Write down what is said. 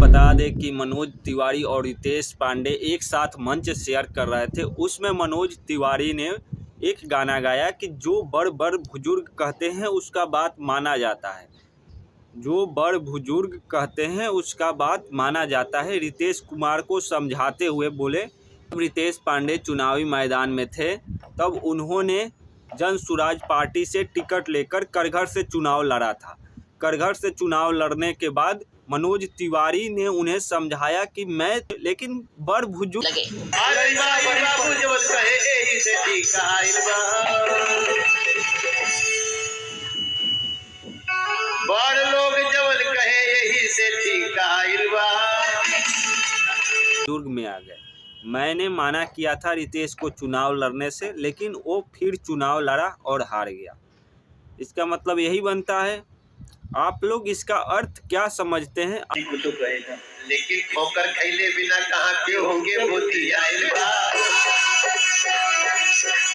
बता दें कि मनोज तिवारी और रितेश पांडे एक साथ मंच शेयर कर रहे थे। उसमें मनोज तिवारी ने एक गाना गाया कि जो बड़ बड़ बुजुर्ग कहते हैं उसका बात माना जाता है, जो बड़ बुजुर्ग कहते हैं उसका बात माना जाता है। रितेश कुमार को समझाते हुए बोले, जब रितेश पांडे चुनावी मैदान में थे तब उन्होंने जनसुराज पार्टी से टिकट लेकर कड़घर से चुनाव लड़ा था। कड़घर से चुनाव लड़ने के बाद मनोज तिवारी ने उन्हें समझाया कि मैं लेकिन बड़ बुजुर्ग बुजुर्ग में आ गए। मैंने माना किया था रितेश को चुनाव लड़ने से, लेकिन वो फिर चुनाव लड़ा और हार गया। इसका मतलब यही बनता है। आप लोग इसका अर्थ क्या समझते हैं? लेकिन ठोकर खैले बिना कहाँ के होंगे मोती आइल बा।